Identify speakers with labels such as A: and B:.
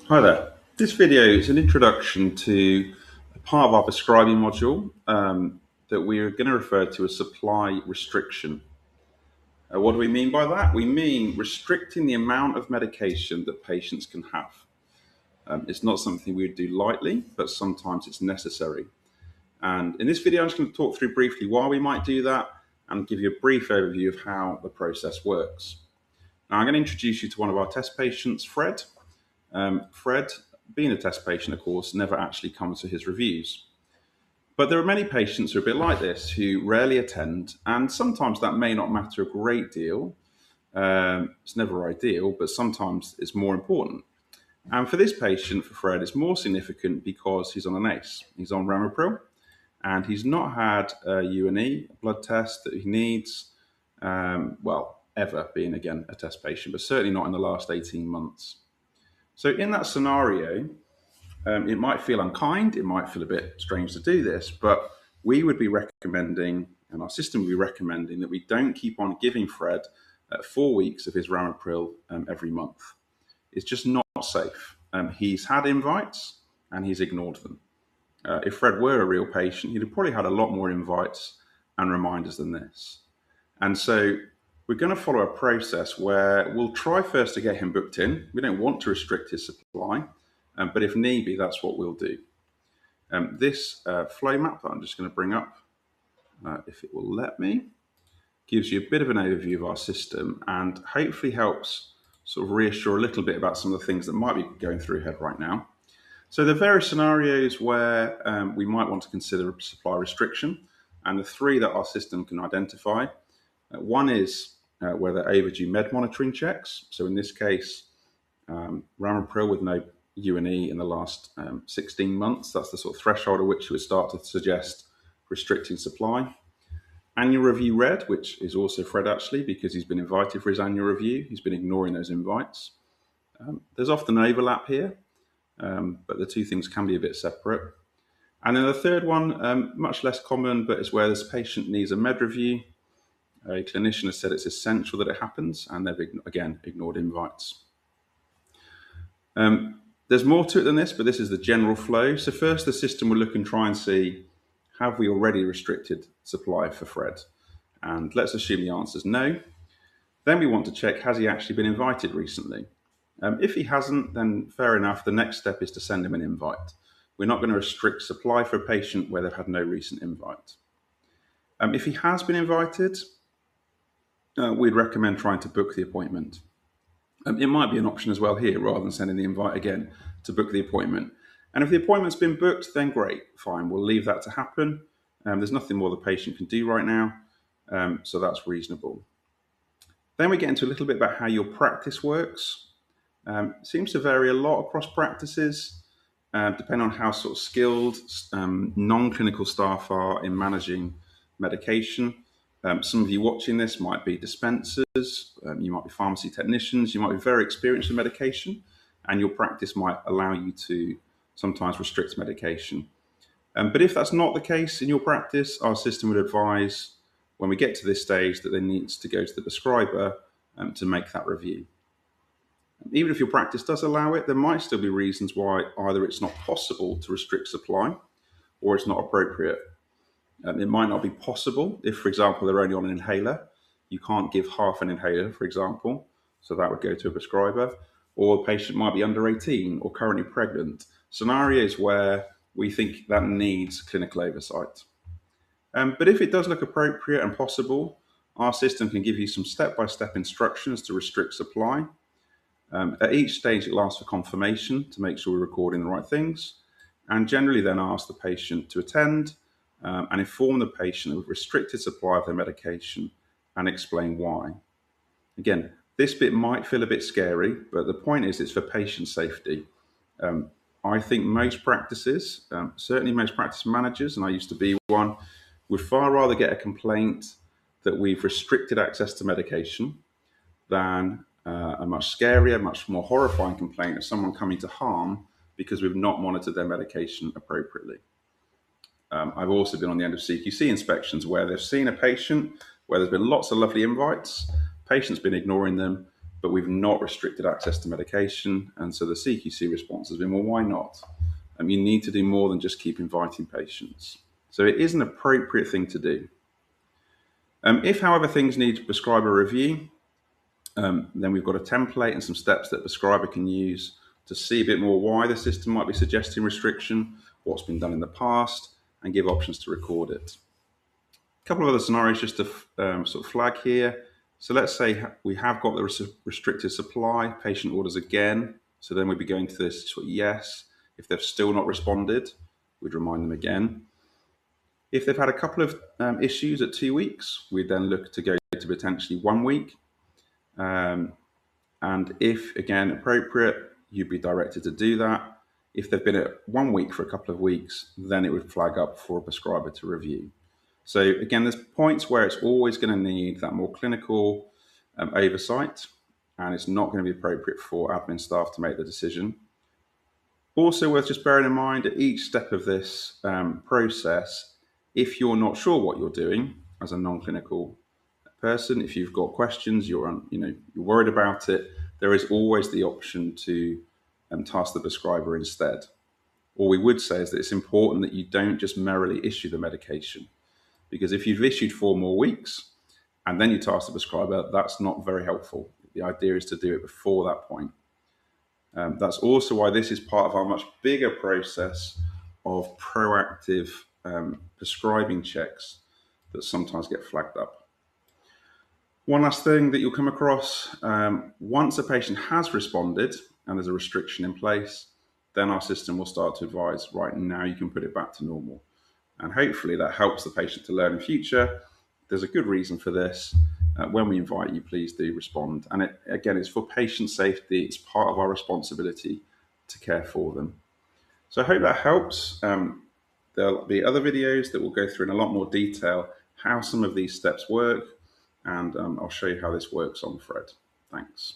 A: Hi there. This video is an introduction to a part of our prescribing module that we're going to refer to as supply restriction. What do we mean by that? We mean restricting the amount of medication that patients can have. It's not something we do lightly, but sometimes it's necessary. And in this video, I'm just going to talk through briefly why we might do that and give you a brief overview of how the process works. Now, I'm going to introduce you to one of our test patients, Fred. Fred, being a test patient, of course, never actually comes to his reviews. But there are many patients who are a bit like this, who rarely attend, and sometimes that may not matter a great deal. It's never ideal, but sometimes it's more important. And for this patient, for Fred, it's more significant because he's on an ACE. He's on ramipril, and he's not had a UNE, a blood test that he needs, ever being, again, a test patient, but certainly not in the last 18 months. So in that scenario, it might feel unkind, it might feel a bit strange to do this, but we would be recommending, and our system would be recommending, that we don't keep on giving Fred 4 weeks of his ramipril every month. It's just not safe. He's had invites and he's ignored them. If Fred were a real patient, he'd have probably had a lot more invites and reminders than this. And so we're going to follow a process where we'll try first to get him booked in. We don't want to restrict his supply, but if need be, that's what we'll do. This flow map that I'm just going to bring up, if it will let me, gives you a bit of an overview of our system and hopefully helps sort of reassure a little bit about some of the things that might be going through your head right now. So there are various scenarios where we might want to consider a supply restriction, and the three that our system can identify. One is where they're overdue med monitoring checks. So in this case, ramipril with no UNE in the last 16 months. That's the sort of threshold at which we would start to suggest restricting supply. Annual review red, which is also Fred actually, because he's been invited for his annual review. He's been ignoring those invites. There's often an overlap here, but the two things can be a bit separate. And then the third one, much less common, but it's where this patient needs a med review. A clinician has said it's essential that it happens, and they've, again, ignored invites. There's more to it than this, but this is the general flow. So first, the system will look and try and see, have we already restricted supply for Fred? And let's assume the answer is no. Then we want to check, has he actually been invited recently? If he hasn't, then fair enough. The next step is to send him an invite. We're not going to restrict supply for a patient where they've had no recent invite. If he has been invited, we'd recommend trying to book the appointment. It might be an option as well here, rather than sending the invite again, to book the appointment. And if the appointment's been booked, then great, fine, we'll leave that to happen. There's nothing more the patient can do right now, so that's reasonable. Then we get into a little bit about how your practice works. It seems to vary a lot across practices, depending on how sort of skilled non-clinical staff are in managing medication. Some of you watching this might be dispensers, you might be pharmacy technicians, you might be very experienced with medication, and your practice might allow you to sometimes restrict medication. But if that's not the case in your practice, our system would advise when we get to this stage that they need to go to the prescriber to make that review. Even if your practice does allow it, there might still be reasons why either it's not possible to restrict supply or it's not appropriate. It might not be possible if, for example, they're only on an inhaler. You can't give half an inhaler, for example, so that would go to a prescriber. Or the patient might be under 18 or currently pregnant. Scenarios where we think that needs clinical oversight. But if it does look appropriate and possible, our system can give you some step-by-step instructions to restrict supply. At each stage, it asks for confirmation to make sure we're recording the right things, and generally then ask the patient to attend and inform the patient of restricted supply of their medication and explain why. Again, this bit might feel a bit scary, but the point is it's for patient safety. I think most practices, certainly most practice managers, and I used to be one, would far rather get a complaint that we've restricted access to medication than a much scarier, much more horrifying complaint of someone coming to harm because we've not monitored their medication appropriately. I've also been on the end of CQC inspections where they've seen a patient where there's been lots of lovely invites, patient's been ignoring them, but we've not restricted access to medication. And so the CQC response has been, well, why not? You need to do more than just keep inviting patients. So it is an appropriate thing to do. If, however, things need prescriber review, then we've got a template and some steps that prescriber can use to see a bit more why the system might be suggesting restriction, what's been done in the past, and give options to record it. A couple of other scenarios just to sort of flag here. So let's say we have got the restricted supply, patient orders again. So then we'd be going to this sort of yes. If they've still not responded, we'd remind them again. If they've had a couple of issues at 2 weeks, we'd then look to go to potentially 1 week. And if, again, appropriate, you'd be directed to do that. If they've been at 1 week for a couple of weeks, then it would flag up for a prescriber to review. So again, there's points where it's always going to need that more clinical oversight, and it's not going to be appropriate for admin staff to make the decision. Also worth just bearing in mind at each step of this process, if you're not sure what you're doing as a non-clinical person, if you've got questions, you're worried about it, there is always the option to task the prescriber instead. All we would say is that it's important that you don't just merrily issue the medication, because if you've issued 4 more weeks and then you task the prescriber, that's not very helpful. The idea is to do it before that point. That's also why this is part of our much bigger process of proactive prescribing checks that sometimes get flagged up. One last thing that you'll come across, once a patient has responded and there's a restriction in place, then our system will start to advise, right, now you can put it back to normal. And hopefully that helps the patient to learn in future. There's a good reason for this. When we invite you, please do respond. And again, it's for patient safety. It's part of our responsibility to care for them. So I hope that helps. There'll be other videos that will go through in a lot more detail how some of these steps work. And I'll show you how this works on Fred. Thanks.